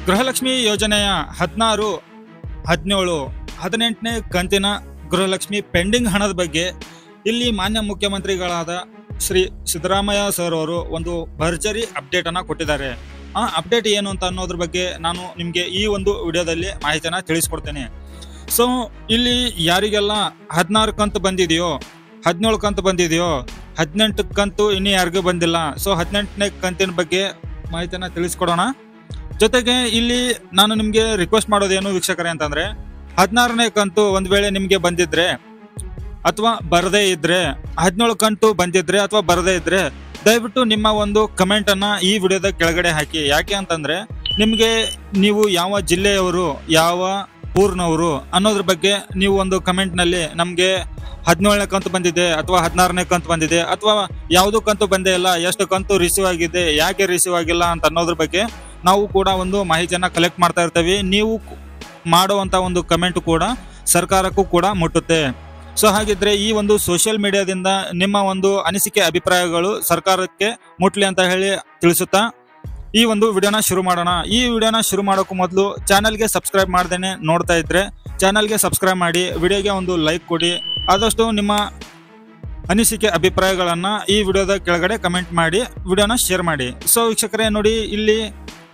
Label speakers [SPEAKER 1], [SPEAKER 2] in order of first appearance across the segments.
[SPEAKER 1] ಗೃಹಲಕ್ಷ್ಮಿ ಯೋಜನೆಯ 16, 17, 18ನೇ ಕಂತಿನ ಗೃಹಲಕ್ಷ್ಮಿ ಪೆಂಡಿಂಗ್ ಹಣದ ಬಗ್ಗೆ ಇಲ್ಲಿ ಮಾನ್ಯ ಮುಖ್ಯಮಂತ್ರಿಗಳಾದ ಶ್ರೀ ಸಿದ್ದರಾಮಯ್ಯ ಸರ್ ಅವರು ಒಂದು ಭರ್ಜರಿ ಅಪ್ಡೇಟ್ ಅನ್ನ ಕೊಟ್ಟಿದ್ದಾರೆ. ಆ ಅಪ್ಡೇಟ್ ಏನು ಅಂತ ಅನ್ನೋದ್ರ ಬಗ್ಗೆ ನಾನು ನಿಮಗೆ ಈ ಒಂದು ವಿಡಿಯೋದಲ್ಲಿ ಮಾಹಿತಿಯನ್ನ ತಿಳಿಸ್ಕೊಡ್ತೇನೆ. ಸೊ ಇಲ್ಲಿ ಯಾರಿಗೆಲ್ಲ 16 ಕಂತು ಬಂದಿದೆಯೋ, 17 ಕಂತು ಬಂದಿದೆಯೋ, 18 ಕಂತು ಇನ್ನು ಯಾರಿಗೂ ಬಂದಿಲ್ಲ. ಸೊ 18ನೇ ಕಂತಿನ ಬಗ್ಗೆ ಮಾಹಿತಿಯನ್ನ ತಿಳಿಸ್ಕೊಡೋಣ. ಜೊತೆಗೆ ಇಲ್ಲಿ ನಾನು ನಿಮ್ಗೆ ರಿಕ್ವೆಸ್ಟ್ ಮಾಡೋದೇನು ವೀಕ್ಷಕರೇ ಅಂತಂದ್ರೆ, 16ನೇ ಕಂತು ಒಂದ್ ವೇಳೆ ನಿಮ್ಗೆ ಬಂದಿದ್ರೆ ಅಥವಾ ಬರದೇ ಇದ್ರೆ, 17 ಕಂತು ಬಂದಿದ್ರೆ ಅಥವಾ ಬರದೇ ಇದ್ರೆ, ದಯವಿಟ್ಟು ನಿಮ್ಮ ಒಂದು ಕಮೆಂಟ್ ಅನ್ನ ಈ ವಿಡಿಯೋದ ಕೆಳಗಡೆ ಹಾಕಿ. ಯಾಕೆ ಅಂತಂದ್ರೆ ನಿಮ್ಗೆ ನೀವು ಯಾವ ಜಿಲ್ಲೆಯವರು, ಯಾವ ಊರಿನವರು ಅನ್ನೋದ್ರ ಬಗ್ಗೆ ನೀವು ಒಂದು ಕಮೆಂಟ್ ನಲ್ಲಿ ನಮ್ಗೆ 17ನೇ ಕಂತು ಬಂದಿದೆ ಅಥವಾ 16ನೇ ಕಂತು ಬಂದಿದೆ ಅಥವಾ ಯಾವ್ದು ಕಂತು ಬಂದೇ ಇಲ್ಲ, ಎಷ್ಟು ಕಂತು ರಿಸೀವ್ ಆಗಿದೆ, ಯಾಕೆ ರಿಸೀವ್ ಆಗಿಲ್ಲ ಅಂತ ಅನ್ನೋದ್ರ ಬಗ್ಗೆ ನಾವು ಕೂಡ ಒಂದು ಮಾಹಿತಿಯನ್ನ ಕಲೆಕ್ಟ್ ಮಾಡ್ತಾ ಇರ್ತೇವೆ. ನೀವು ಮಾಡುವಂತ ಒಂದು ಕಮೆಂಟ್ ಕೂಡ ಸರ್ಕಾರಕ್ಕೂ ಕೂಡ ಮುಟ್ಟುತ್ತೆ. ಸೊ ಹಾಗಿದ್ರೆ ಈ ಒಂದು ಸೋಷಿಯಲ್ ಮೀಡಿಯಾದಿಂದ ನಿಮ್ಮ ಒಂದು ಅನಿಸಿಕೆ, ಅಭಿಪ್ರಾಯಗಳು ಸರ್ಕಾರಕ್ಕೆ ಮುಟ್ಲಿ ಅಂತ ಹೇಳಿ ತಿಳಿಸುತ್ತಾ ಈ ಒಂದು ವಿಡಿಯೋನ ಶುರು ಮಾಡೋಣ. ಈ ವಿಡಿಯೋನ ಶುರು ಮಾಡೋಕ್ಕೂ ಮೊದಲು ಚಾನಲ್ಗೆ ಸಬ್ಸ್ಕ್ರೈಬ್ ಮಾಡ್ದೇನೆ ನೋಡ್ತಾ ಇದ್ರೆ ಚಾನಲ್ಗೆ ಸಬ್ಸ್ಕ್ರೈಬ್ ಮಾಡಿ, ವಿಡಿಯೋಗೆ ಒಂದು ಲೈಕ್ ಕೊಡಿ, ಆದಷ್ಟು ನಿಮ್ಮ ಅನಿಸಿಕೆ ಅಭಿಪ್ರಾಯಗಳನ್ನ ಈ ವಿಡಿಯೋದ ಕೆಳಗಡೆ ಕಮೆಂಟ್ ಮಾಡಿ ವಿಡಿಯೋನ ಶೇರ್ ಮಾಡಿ. ಸೊ ವೀಕ್ಷಕರೇ ನೋಡಿ, ಇಲ್ಲಿ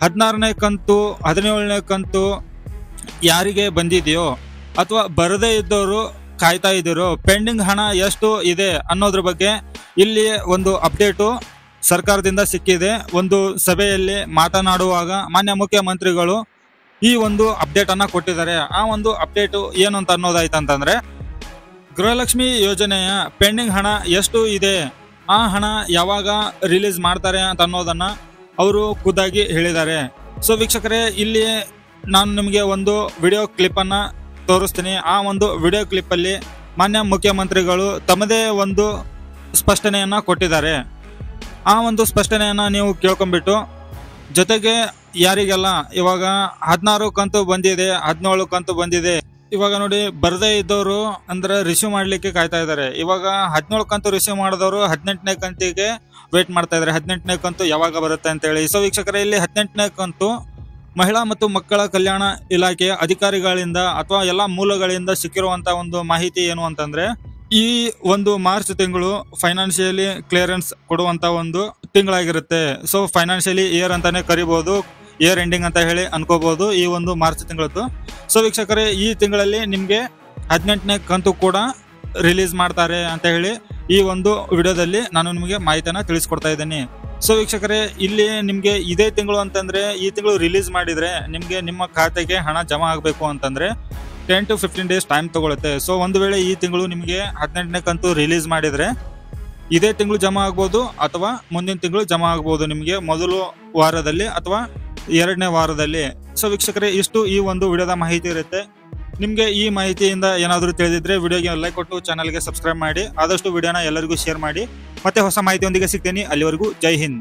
[SPEAKER 1] 16ನೇ ಕಂತು, 17ನೇ ಕಂತು ಯಾರಿಗೆ ಬಂದಿದೆಯೋ ಅಥವಾ ಬರದೇ ಇದ್ದವರು ಕಾಯ್ತಾ ಇದ್ದೀರೋ, ಪೆಂಡಿಂಗ್ ಹಣ ಎಷ್ಟು ಇದೆ ಅನ್ನೋದ್ರ ಬಗ್ಗೆ ಇಲ್ಲಿ ಒಂದು ಅಪ್ಡೇಟು ಸರ್ಕಾರದಿಂದ ಸಿಕ್ಕಿದೆ. ಒಂದು ಸಭೆಯಲ್ಲಿ ಮಾತನಾಡುವಾಗ ಮಾನ್ಯ ಮುಖ್ಯಮಂತ್ರಿಗಳು ಈ ಒಂದು ಅಪ್ಡೇಟ್ ಅನ್ನ ಕೊಟ್ಟಿದ್ದಾರೆ. ಆ ಒಂದು ಅಪ್ಡೇಟು ಏನು ಅಂತ ಅನ್ನೋದಾಯ್ತಂತಂದ್ರೆ, ಗೃಹಲಕ್ಷ್ಮಿ ಯೋಜನೆಯ ಪೆಂಡಿಂಗ್ ಹಣ ಎಷ್ಟು ಇದೆ, ಆ ಹಣ ಯಾವಾಗ ರಿಲೀಸ್ ಮಾಡ್ತಾರೆ ಅಂತ ಅನ್ನೋದನ್ನ ಅವರು ಖುದ್ದಾಗಿ ಹೇಳಿದ್ದಾರೆ. ಸೊ ವೀಕ್ಷಕರೇ, ಇಲ್ಲಿ ನಾನು ನಿಮಗೆ ಒಂದು ವಿಡಿಯೋ ಕ್ಲಿಪ್ ಅನ್ನ ತೋರಿಸ್ತೀನಿ. ಆ ಒಂದು ವಿಡಿಯೋ ಕ್ಲಿಪ್ ಅಲ್ಲಿ ಮಾನ್ಯ ಮುಖ್ಯಮಂತ್ರಿಗಳು ತಮ್ಮದೇ ಒಂದು ಸ್ಪಷ್ಟನೆಯನ್ನ ಕೊಟ್ಟಿದ್ದಾರೆ. ಆ ಒಂದು ಸ್ಪಷ್ಟನೆಯನ್ನ ನೀವು ಕೇಳ್ಕೊಂಡ್ಬಿಟ್ಟು, ಜೊತೆಗೆ ಯಾರಿಗೆಲ್ಲ ಇವಾಗ 16 ಕಂತು ಬಂದಿದೆ, 17 ಕಂತು ಬಂದಿದೆ, ಇವಾಗ ನೋಡಿ ಬರದೇ ಇದ್ದವರು ಅಂದ್ರೆ ರಿಸೀವ್ ಮಾಡ್ಲಿಕ್ಕೆ ಕಾಯ್ತಾ ಇದ್ದಾರೆ. ಇವಾಗ 17 ಕಂತು ರಿಸೀವ್ ಮಾಡಿದವರು 18ನೇ ಕಂತಿಗೆ ವೇಟ್ ಮಾಡ್ತಾ ಇದ್ದಾರೆ, 18ನೇ ಕಂತು ಯಾವಾಗ ಬರುತ್ತೆ ಅಂತ ಹೇಳಿ. ಸೊ ವೀಕ್ಷಕರೇ, ಇಲ್ಲಿ 18ನೇ ಕಂತು ಮಹಿಳಾ ಮತ್ತು ಮಕ್ಕಳ ಕಲ್ಯಾಣ ಇಲಾಖೆಯ ಅಧಿಕಾರಿಗಳಿಂದ ಅಥವಾ ಎಲ್ಲಾ ಮೂಲಗಳಿಂದ ಸಿಕ್ಕಿರುವಂತ ಒಂದು ಮಾಹಿತಿ ಏನು ಅಂತಂದ್ರೆ, ಈ ಒಂದು ಮಾರ್ಚ್ ತಿಂಗಳು ಫೈನಾನ್ಷಿಯಲಿ ಕ್ಲಿಯರೆನ್ಸ್ ಕೊಡುವಂತ ಒಂದು ತಿಂಗಳಾಗಿರುತ್ತೆ. ಸೊ ಫೈನಾನ್ಷಿಯಲಿ ಇಯರ್ ಅಂತಾನೆ ಕರಿಬಹುದು, ಇಯರ್ ಎಂಡಿಂಗ್ ಅಂತ ಹೇಳಿ ಅನ್ಕೋಬಹುದು ಈ ಒಂದು ಮಾರ್ಚ್ ತಿಂಗಳದ್ದು. ಸೊ ವೀಕ್ಷಕರೇ, ಈ ತಿಂಗಳಲ್ಲಿ ನಿಮ್ಗೆ 18ನೇ ಕಂತು ಕೂಡ ರಿಲೀಸ್ ಮಾಡ್ತಾರೆ ಅಂತ ಹೇಳಿ ಈ ಒಂದು ವಿಡಿಯೋದಲ್ಲಿ ನಾನು ನಿಮಗೆ ಮಾಹಿತಿಯನ್ನ ತಿಳಿಸ್ಕೊಡ್ತಾ ಇದ್ದೀನಿ. ಸೊ ವೀಕ್ಷಕರೇ, ಇಲ್ಲಿ ನಿಮ್ಗೆ ಇದೇ ತಿಂಗಳು ಅಂತಂದ್ರೆ, ಈ ತಿಂಗಳು ರಿಲೀಸ್ ಮಾಡಿದ್ರೆ ನಿಮ್ಗೆ ನಿಮ್ಮ ಖಾತೆಗೆ ಹಣ ಜಮಾ ಆಗಬೇಕು ಅಂತಂದ್ರೆ 10 to 15 ಡೇಸ್ ಟೈಮ್ ತಗೊಳುತ್ತೆ. ಸೊ ಒಂದು ವೇಳೆ ಈ ತಿಂಗಳು ನಿಮಗೆ 18ನೇ ಕಂತು ರಿಲೀಸ್ ಮಾಡಿದ್ರೆ ಇದೇ ತಿಂಗಳು ಜಮಾ ಆಗ್ಬೋದು ಅಥವಾ ಮುಂದಿನ ತಿಂಗಳು ಜಮಾ ಆಗ್ಬೋದು, ನಿಮಗೆ ಮೊದಲು ವಾರದಲ್ಲಿ ಅಥವಾ 2ನೇ ವಾರದಲ್ಲಿ. ಸೊ ವೀಕ್ಷಕರೇ, ಇಷ್ಟು ಈ ಒಂದು ವಿಡಿಯೋದ ಮಾಹಿತಿ ಇರುತ್ತೆ. ನಿಮ್ಗೆ ಈ ಮಾಹಿತಿಯಿಂದ ಏನಾದರೂ ತಿಳಿದಿದ್ರೆ ವಿಡಿಯೋಗೆ ಲೈಕ್ ಕೊಟ್ಟು ಚಾನಲ್ಗೆ ಸಬ್ಸ್ಕ್ರೈಬ್ ಮಾಡಿ, ಆದಷ್ಟು ವಿಡಿಯೋನ ಎಲ್ಲರಿಗೂ ಶೇರ್ ಮಾಡಿ. ಮತ್ತೆ ಹೊಸ ಮಾಹಿತಿಯೊಂದಿಗೆ ಸಿಗ್ತೇನೆ. ಅಲ್ಲಿವರೆಗೂ ಜೈ ಹಿಂದ್.